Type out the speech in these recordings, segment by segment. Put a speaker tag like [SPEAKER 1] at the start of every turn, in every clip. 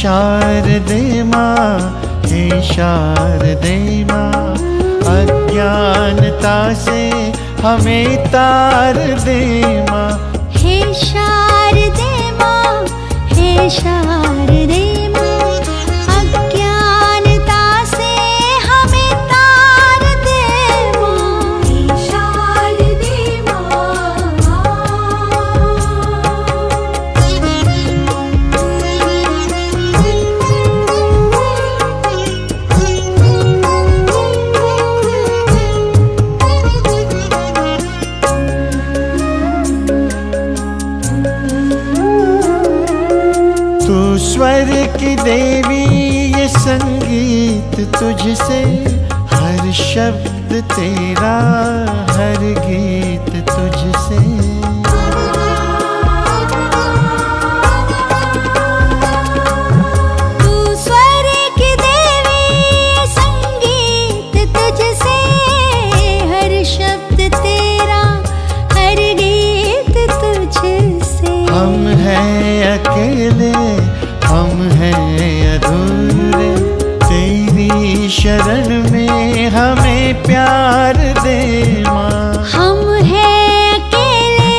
[SPEAKER 1] शारदे माँ, हे शारदे माँ, अज्ञानता से हमें तार दे माँ।
[SPEAKER 2] हे शारदे माँ, हे शारदे माँ, अज्ञानता से हमें तार दे माँ। हे शारदे
[SPEAKER 1] तू स्वर की देवी, ये संगीत तुझसे, हर शब्द तेरा, हर गीत तुझसे।
[SPEAKER 2] तू स्वर की देवी, संगीत तुझसे, हर शब्द तेरा, हर गीत तुझसे।
[SPEAKER 1] हम हैं अकेले, हम हैं अधूरे, तेरी शरण में हमें प्यार दे माँ।
[SPEAKER 2] हम हैं अकेले,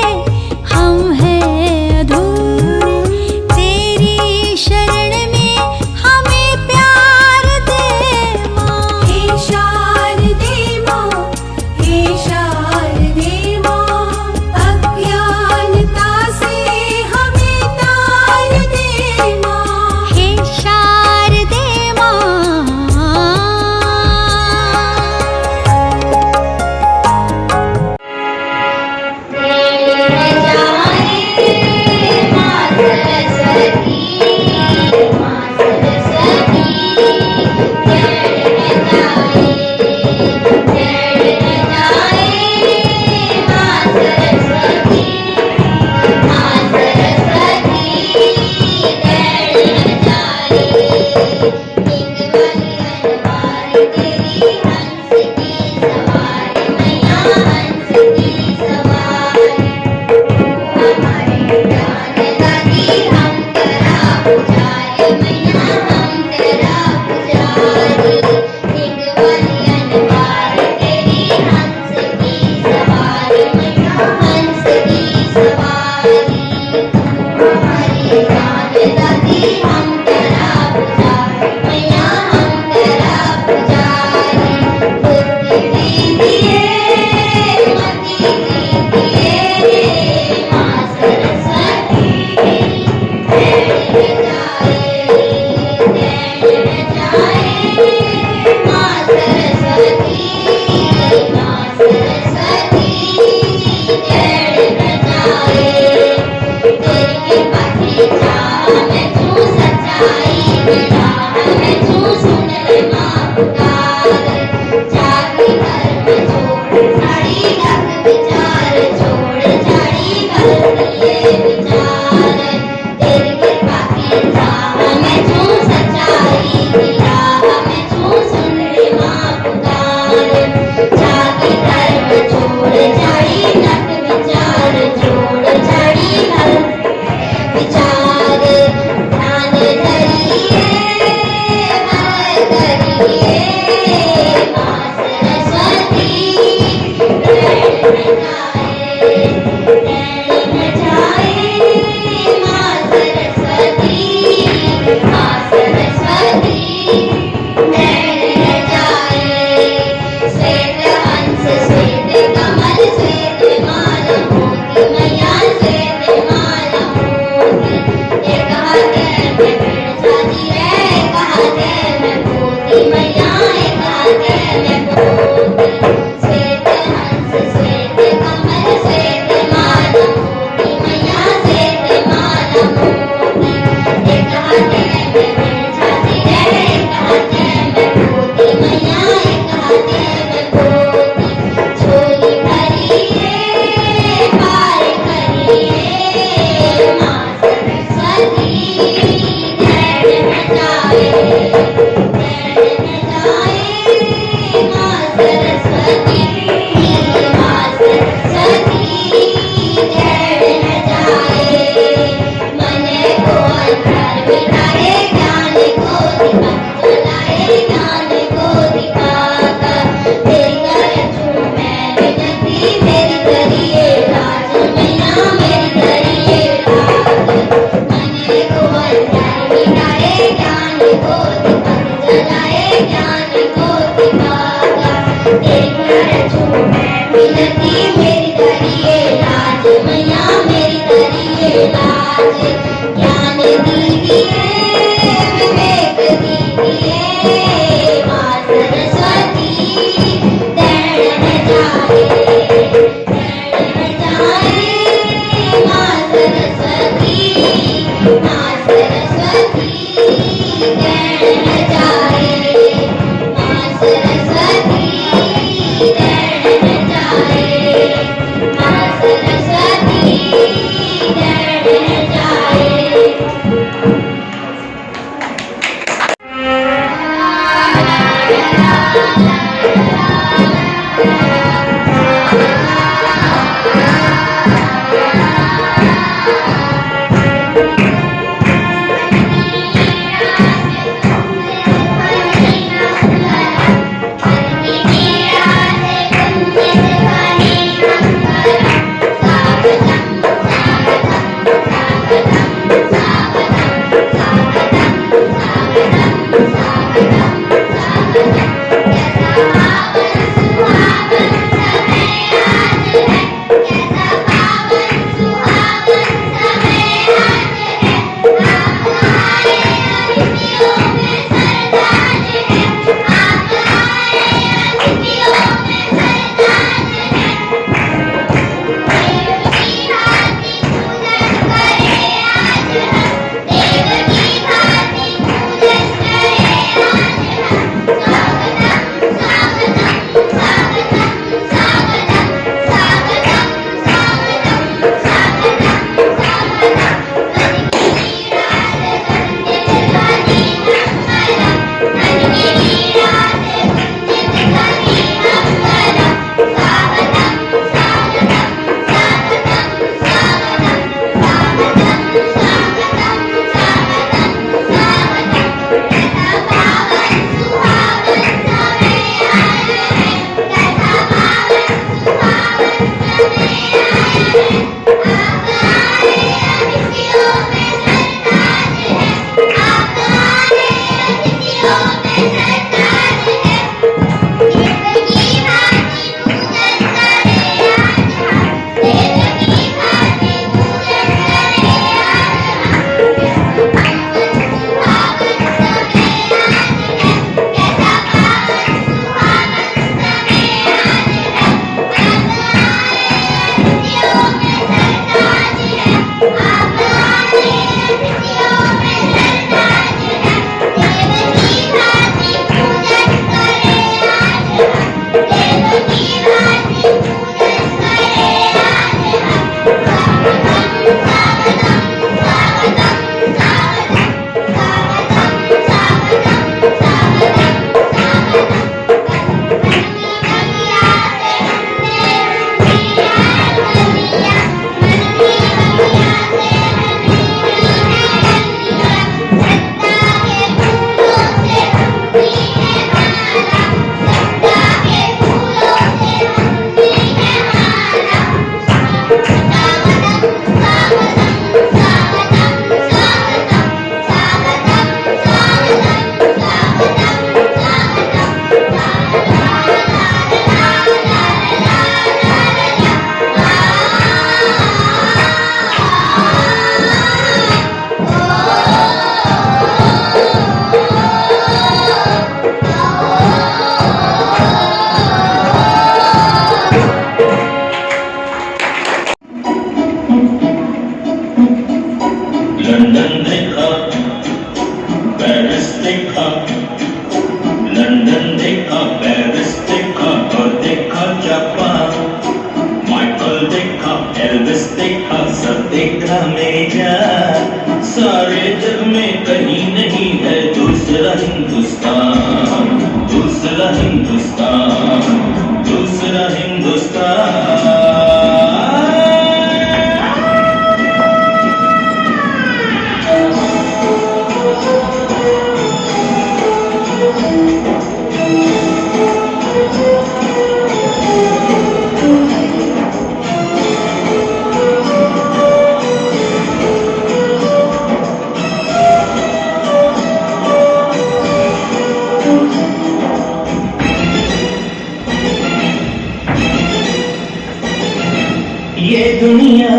[SPEAKER 3] दुनिया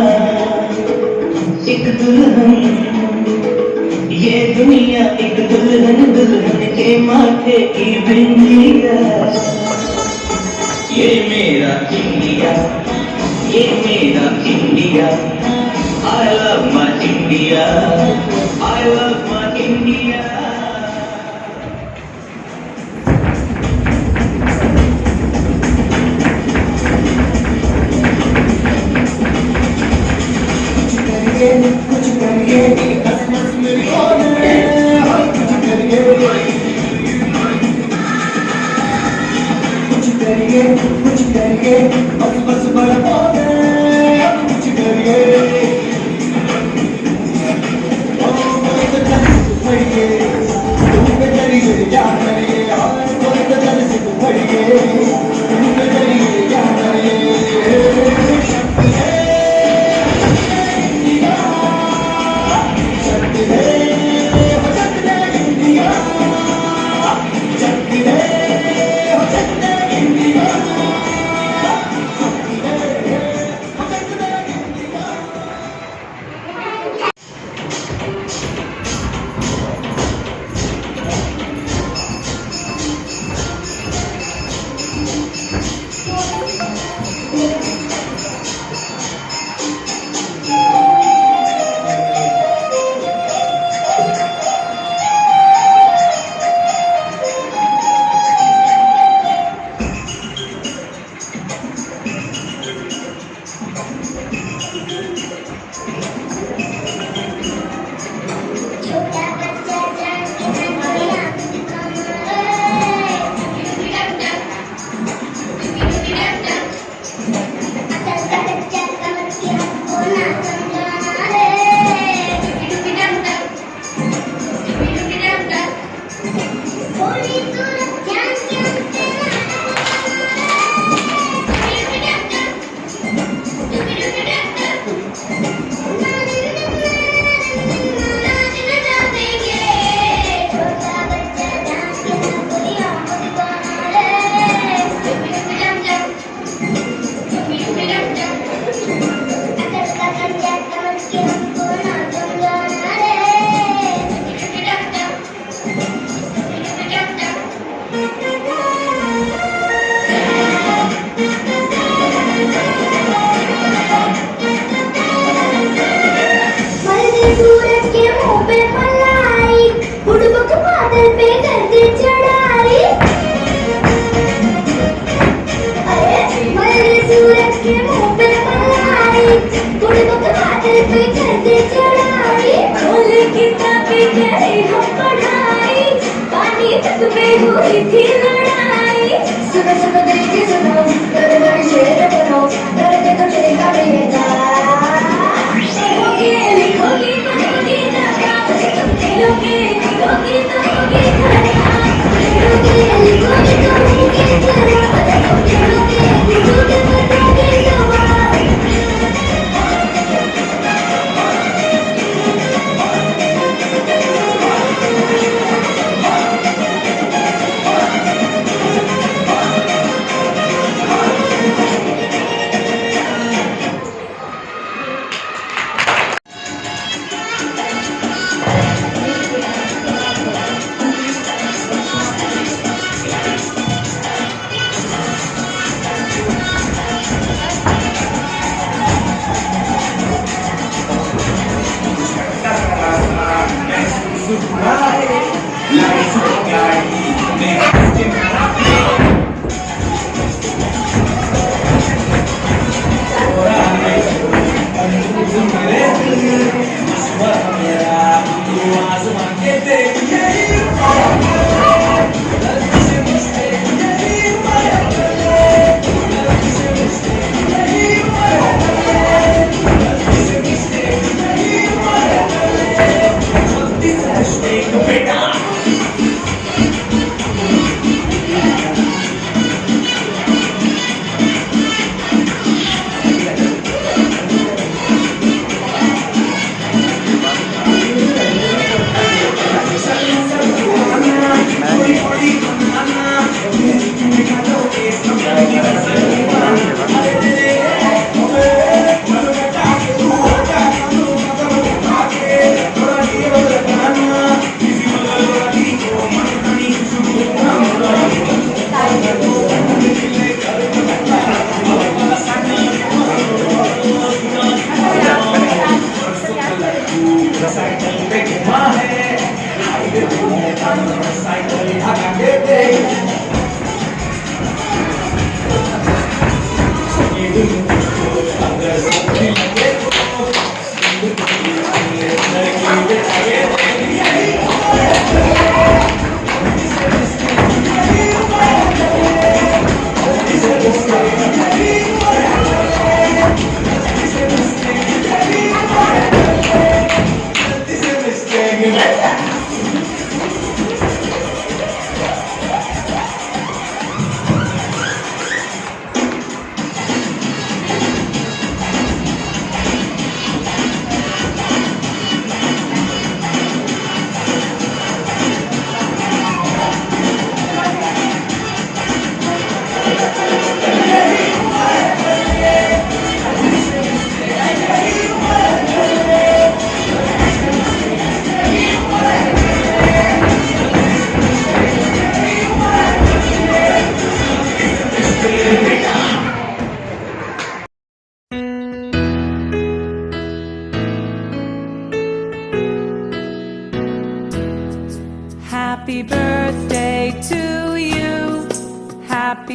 [SPEAKER 3] एक दुल्हन, ये दुनिया एक दुल्हन, दुल्हन के माथे की बिंदिया। ये मेरा इंडिया, ये मेरा India, I love my India, I love my India. कुछ करिए बस बस मेरी ओर कुछ करिए, कुछ करिए, कुछ करिए बस बस बड़ा कुछ करिए। ओ कोई तो चल पड़िए, तुम पे चलिए क्या करिए, और कोई तो चल से पड़िए, तुम पे चलिए क्या करिए।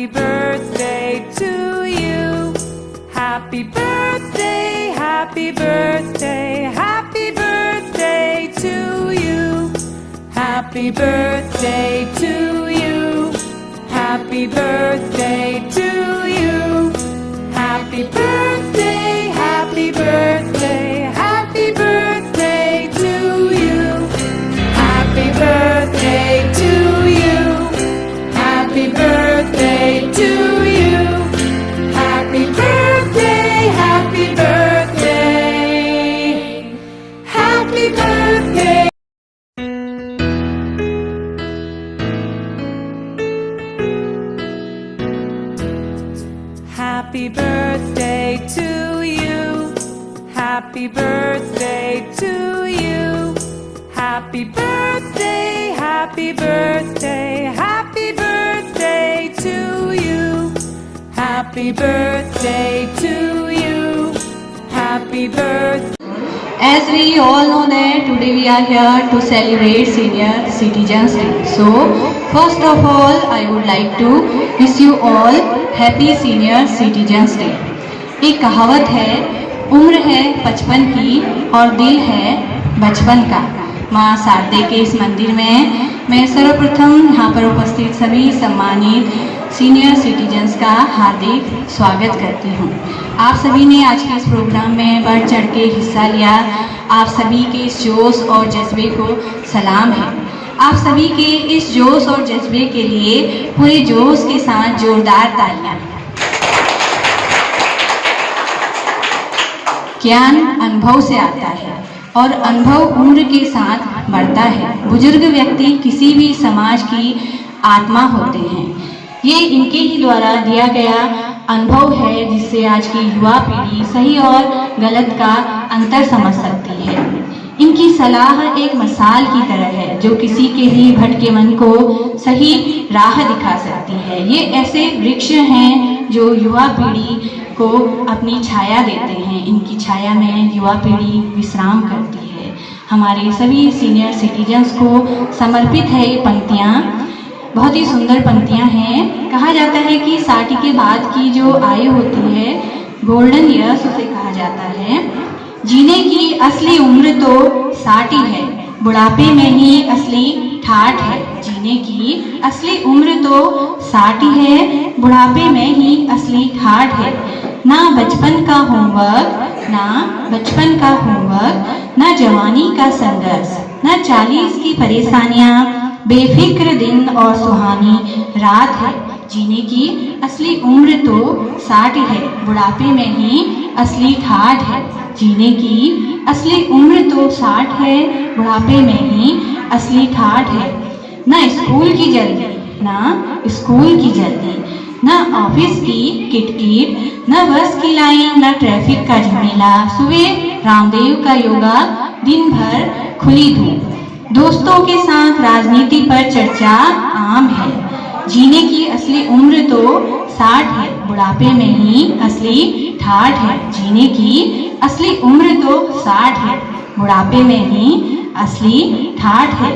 [SPEAKER 4] happy birthday to you. Happy birthday, happy birthday, happy birthday to you. Happy birthday to you. Happy birthday to you. Happy birthday, happy birthday, happy birthday to you. Happy birthday to you. Happy birthday to you. Happy birthday, happy birthday. Happy birthday. Happy birthday to you. Happy birthday to you. Happy birthday, happy birthday, happy birthday to you. Happy birthday to you. Happy birthday.
[SPEAKER 5] As we all know that today we are here to celebrate Senior Citizens Day. So, first of all, I would like to wish you all Happy Senior Citizens Day. एक कहावत है, उम्र है 55 की और दिल है बचपन का। माँ शारदे के इस मंदिर में मैं सर्वप्रथम यहाँ पर उपस्थित सभी सम्मानित सीनियर सिटीजन्स का हार्दिक स्वागत करती हूँ। आप सभी ने आज के इस प्रोग्राम में बढ़ चढ़ के हिस्सा लिया। आप सभी के इस जोश और जज्बे को सलाम है। आप सभी के इस जोश और जज्बे के लिए पूरे जोश के साथ जोरदार तालियां। ज्ञान अनुभव से आता है और अनुभव उम्र के साथ बढ़ता है। बुजुर्ग व्यक्ति किसी भी समाज की आत्मा होते हैं। ये इनके ही द्वारा दिया गया अनुभव है जिससे आज की युवा पीढ़ी सही और गलत का अंतर समझ सकती है। इनकी सलाह एक मसाल की तरह है जो किसी के भी भटके मन को सही राह दिखा सकती है। ये ऐसे वृक्ष हैं जो युवा पीढ़ी को अपनी छाया देते हैं। इनकी छाया में युवा पीढ़ी विश्राम करती है। हमारे सभी सीनियर सिटीजन्स को समर्पित है ये पंक्तियाँ। बहुत ही सुंदर पंक्तियाँ हैं। कहा जाता है कि 60 के बाद की जो आयु होती है गोल्डन ईयर्स उसे कहा जाता है। जीने की असली उम्र तो 60 है, बुढ़ापे में ही असली ठाठ है। जीने की असली उम्र तो 60 है, बुढ़ापे में ही असली ठाठ है। ना बचपन का होमवर्क, ना जवानी का संघर्ष, ना 40 की परेशानियाँ, बेफिक्र दिन और सुहानी रात है। जीने की असली उम्र तो 60 है, बुढ़ापे में ही असली ठाठ है। जीने की असली उम्र तो 60 है, बुढ़ापे में ही असली ठाठ है। ना स्कूल की जल्दी, ना ऑफिस की किटकिट, ना बस की लाइन, ना ट्रैफिक का झमेला। सुबह रामदेव का योगा, दिन भर खुली धूप, दोस्तों के साथ राजनीति पर चर्चा आम है। जीने की असली उम्र तो 60 है, बुढ़ापे में ही असली ठाठ है। जीने की असली उम्र तो 60 है, बुढ़ापे में ही असली ठाठ है।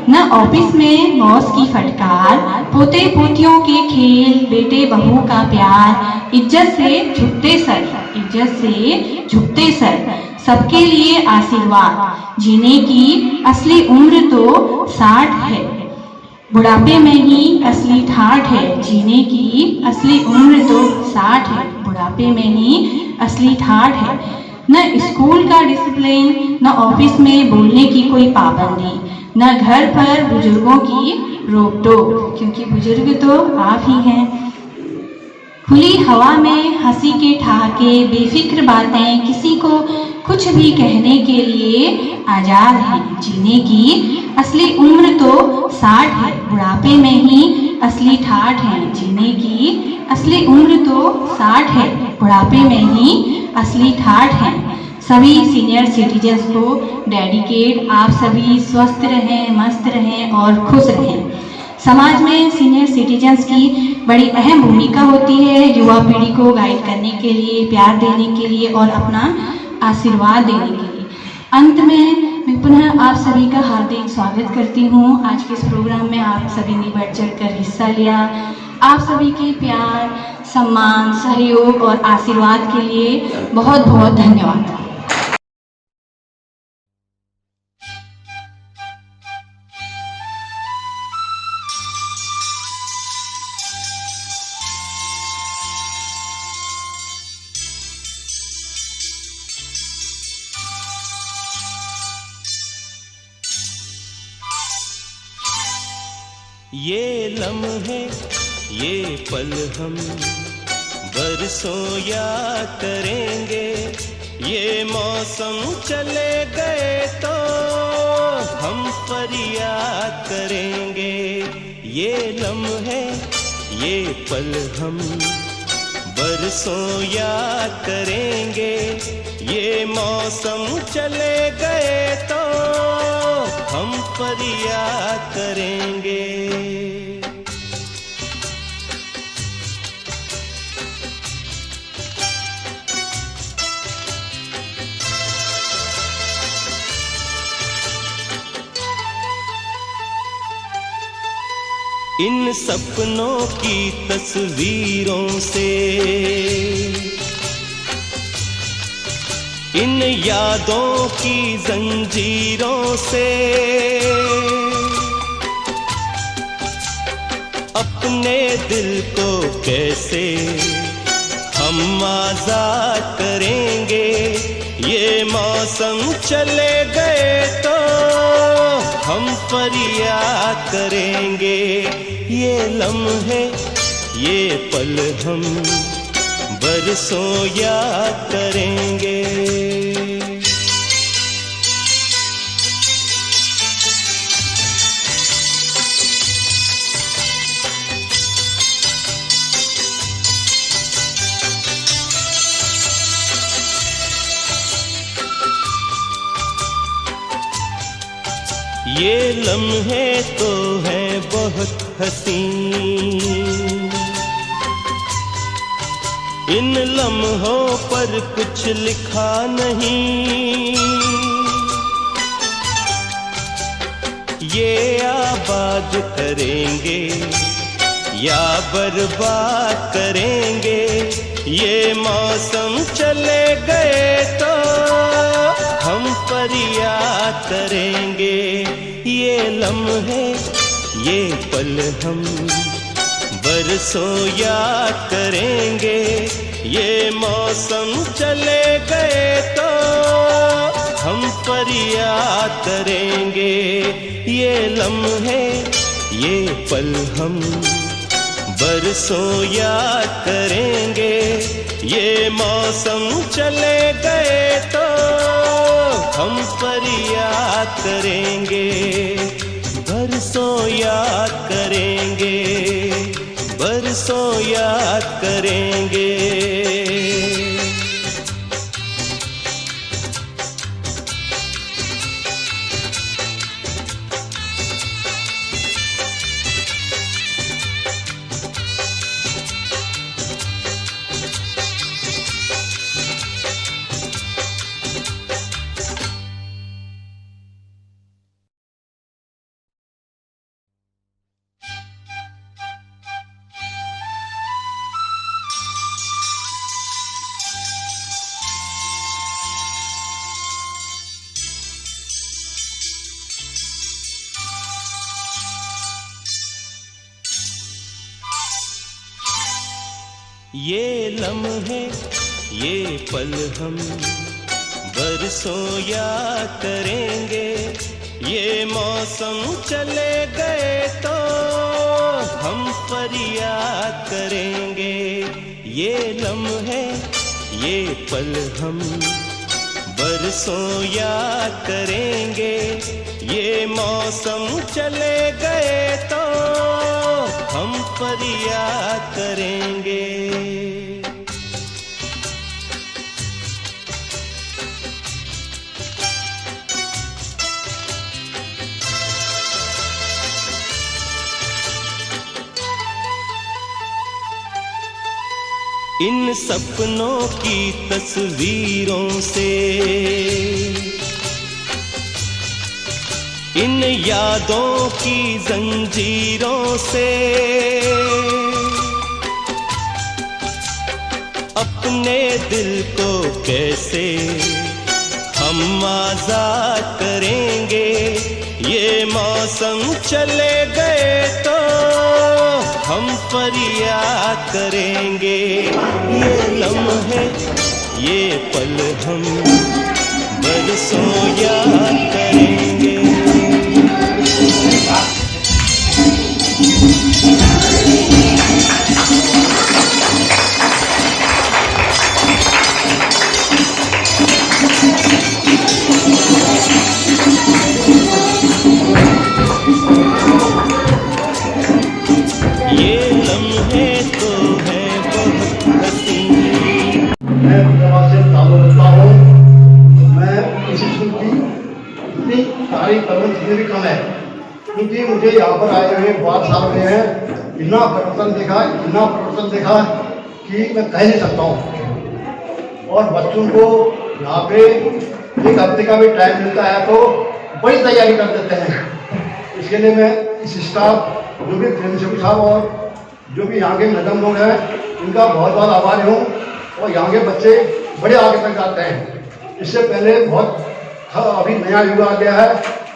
[SPEAKER 5] न ऑफिस में बॉस की फटकार, पोते पोतियों के खेल, बेटे बहू का प्यार, इज्जत से झुकते सर, सबके लिए आशीर्वाद। जीने की असली उम्र तो 60 है, बुढ़ापे में ही असली ठाठ है। जीने की असली उम्र तो 60 है, बुढ़ापे में ही असली ठाठ है। न स्कूल का डिसिप्लिन, न ऑफिस में बोलने की कोई पाबंदी, न घर पर बुजुर्गों की रोक टोक, क्योंकि बुजुर्ग तो आप ही हैं। खुली हवा में हंसी के ठहाके, बेफिक्र बातें, किसी को कुछ भी कहने के लिए आजाद हैं। जीने की असली उम्र तो 60 है, बुढ़ापे में ही असली ठाठ है। जीने की असली उम्र तो 60 है, बुढ़ापे में ही असली ठाठ है। सभी सीनियर सिटीजन्स को डेडिकेट, आप सभी स्वस्थ रहें, मस्त रहें और खुश रहें। समाज में सीनियर सिटीजन्स की बड़ी अहम भूमिका होती है युवा पीढ़ी को गाइड करने के लिए, प्यार देने के लिए और अपना आशीर्वाद देने के लिए। अंत में मैं पुनः आप सभी का हार्दिक स्वागत करती हूँ। आज के इस प्रोग्राम में आप सभी ने बढ़ चढ़ कर हिस्सा लिया। आप सभी के प्यार, सम्मान, सहयोग और आशीर्वाद के लिए बहुत बहुत धन्यवाद।
[SPEAKER 6] ये लम्हे ये पल हम बरसों याद करेंगे, ये मौसम चले गए तो हम फरियाद करेंगे। ये लम्हे ये पल हम बरसों याद करेंगे, ये मौसम चले गए तो हम फरियाद करेंगे। इन सपनों की तस्वीरों से, इन यादों की जंजीरों से अपने दिल को कैसे हम आजाद करेंगे। ये मौसम चले गए तो हम फरियाद करेंगे। ये लम्हे ये पल हम बरसों याद करेंगे। ये लम्हे तो हैं बहुत हसीन, इन लम्हों पर कुछ लिखा नहीं। ये आबाद करेंगे या बर्बाद करेंगे, ये मौसम चले गए तो हम फरियाद करेंगे। ये लम्हे ये पल हम बरसों याद करेंगे, ये मौसम चले गए तो हम फरियाद करेंगे। ये लम्हे ये पल हम बरसों याद करेंगे, ये मौसम चले गए तो हम फरियाद करेंगे। बरसों याद करेंगे, बरसों याद करेंगे। ये लम्हे ये पल हम बरसों याद करेंगे, ये मौसम चले गए तो हम फरियाद करेंगे। ये लम्हे ये पल हम बरसों याद करेंगे, ये मौसम चले गए तो हम फरियाद करेंगे। इन सपनों की तस्वीरों से, इन यादों की जंजीरों से अपने दिल को कैसे हम आजाद करेंगे। ये मौसम चले गए तो हम फरियाद करेंगे। ये लम्हे ये पल हम बरसों याद करेंगे। ये लम्हे तो है बहुत हसीन।
[SPEAKER 7] मैं प्रवास से ताल्लुक रखता हूँ। मैं इस स्कूल की इतनी तारीफ करना जितनी भी कम है, क्योंकि मुझे यहाँ पर आए हुए 5 साल में है, इतना परिवर्तन देखा कि मैं कह नहीं सकता हूँ। और बच्चों को यहाँ पे 1 हफ्ते का भी टाइम मिलता है तो बड़ी तैयारी कर देते हैं। इसके लिए मैं इस स्टाफ जो भी प्रिंसिपल साहब और जो भी यहाँ के मैडम लोग हैं, इनका बहुत बहुत आभारी हूँ। और यहाँ के बच्चे बड़े आगे तक जाते हैं। इससे पहले बहुत अभी नया युग आ गया है,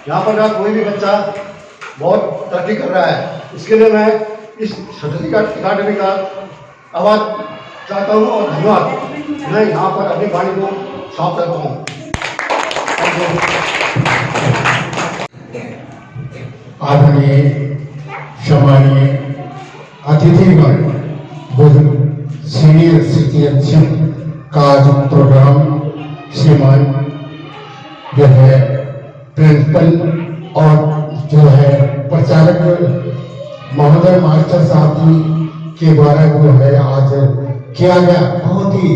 [SPEAKER 7] यहाँ पर का कोई भी बच्चा बहुत तरक्की कर रहा है। इसके लिए मैं इस सरस्वती अकादमी का आवाज़ चाहता हूँ और धन्यवाद। मैं यहाँ पर अपनी वाणी को समाप्त करता हूँ।
[SPEAKER 8] आदरणीय सम्मानीय अतिथिगण, बुजुर्ग सीनियर सिटीजन का जो प्रोग्राम श्रीमान जो है प्रिंसिपल और जो है प्रचारक महोदय मास्टर साहब जी के द्वारा जो है आज किया गया, बहुत ही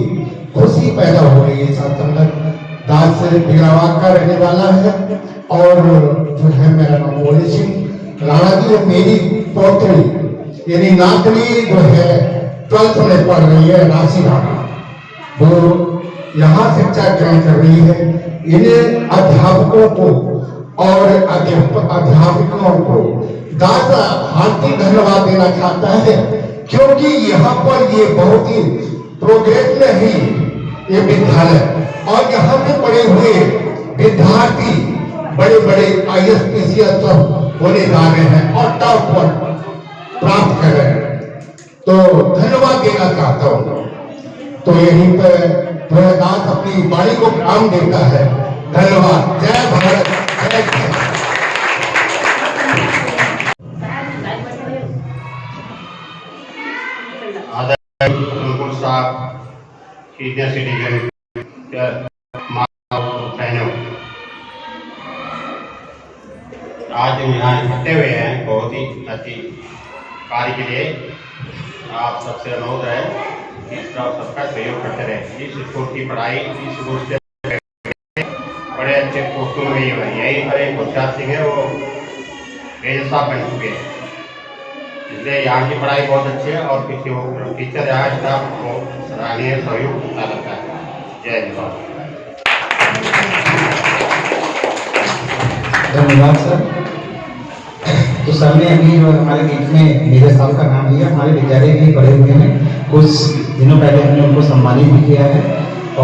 [SPEAKER 8] खुशी पैदा हो रही है। संगत दास से बिगड़ावाद का रहने वाला है और जो है मेरा नाम मोहन सिंह राणा जी। मेरी पौत्री यानी नातनी जो है 12th में पढ़ रही है, राशि राणा, वो यहाँ शिक्षा ग्रहण कर रही है। इन्हें अध्यापकों को और अध्यापिकाओं को दास हार्दिक धन्यवाद देना चाहता है, क्योंकि यहाँ पर ये बहुत ही प्रोग्रेस में ही ये विद्यालय और यहाँ पे पढ़े हुए विद्यार्थी बड़े बड़े IAS PCS सब होने जा रहे हैं और टॉप पर प्राप्त कर रहे हैं। तो धन्यवाद देना चाहता हूँ। तो यहीं पर दास अपनी वाणी को काम देता है। धन्यवाद। जय भारत, जय भारत।
[SPEAKER 9] आदरणीय साहब, सीनियर सिटीजन, बहनों, आज हम यहाँ इकट्ठे हुए हैं बहुत ही अच्छी कार्य के लिए। आप सबसे अनुरोध है कि सबका सहयोग करते रहे। इस स्कूल की पढ़ाई इस स्कूल से बड़े अच्छे पोस्टों में यही पर एक होशियार सिंह है, वो मेजर साहब बन चुके हैं। इसलिए यहाँ की पढ़ाई बहुत अच्छी है और टीचर यहाँ स्टाफ को सराहनीय सहयोग होता लगता है। जय हिंद।
[SPEAKER 10] धन्यवाद सर। तो सर ने अभी जो हमारे बीच में मेरे साहब का नाम लिया, हमारे विद्यालय में पढ़े हुए हैं। कुछ दिनों पहले हमने उनको सम्मानित भी किया है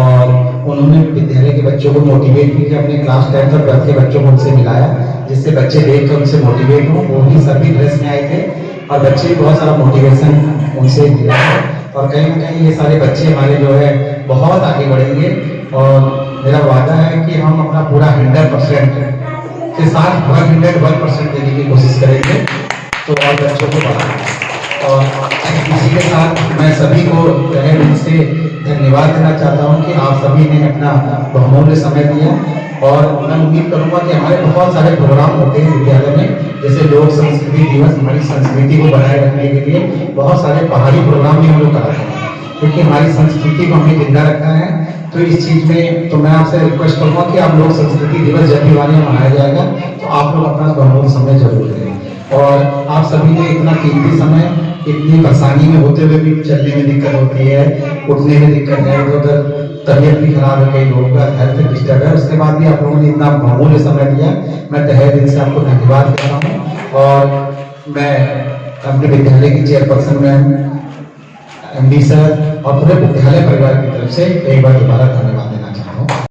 [SPEAKER 10] और उन्होंने विद्यालय के बच्चों को मोटिवेट भी किया। अपने क्लास 10th और 12th के बच्चों को उनसे मिलाया, जिससे बच्चे देख कर उनसे मोटिवेट हों। वो भी सर भी ड्रेस में आए थे और बच्चे भी बहुत सारा मोटिवेशन उनसे मिला है। और कहीं ना कहीं ये सारे बच्चे हमारे जो है बहुत आगे बढ़ेंगे और मेरा वादा है कि हम अपना पूरा 100% के साथ 101% देने की कोशिश करेंगे तो और बच्चों को बढ़ाएंगे। और इसी के साथ मैं सभी को तहे दिल से धन्यवाद देना चाहता हूं कि आप सभी ने अपना बहुमूल्य समय दिया। और मैं उम्मीद करूंगा कि हमारे बहुत सारे प्रोग्राम होते हैं विद्यालय में, जैसे लोक संस्कृति दिवस, हमारी संस्कृति को बनाए रखने के लिए बहुत सारे पहाड़ी प्रोग्राम भी हम लोग कराते हैं, क्योंकि हमारी संस्कृति को हमें जिंदा रखना है। तो इस चीज में तो मैं आपसे रिक्वेस्ट करूंगा कि आप लोग संस्कृति दिवस जब भी हमारे यहाँ मनाया जाएगा तो आप लोग अपना बहुमूल्य समय जरूर दें। और आप सभी ने इतना कीमती समय इतनी परेशानी में होते हुए भी चलने में दिक्कत होती है, उठने में दिक्कत है, उधर तबीयत भी खराब है, कई लोगों का हेल्थ डिस्टर्ब है, उसके बाद भी आप लोगों ने इतना बहुमूल्य समय दिया। मैं तहे दिल से आपको धन्यवाद देता हूँ। और मैं अपने विद्यालय की चेयरपर्सन में एमडी सर और पूरे विद्यालय परिवार की तरफ से एक बार दोबारा धन्यवाद देना चाहता हूँ।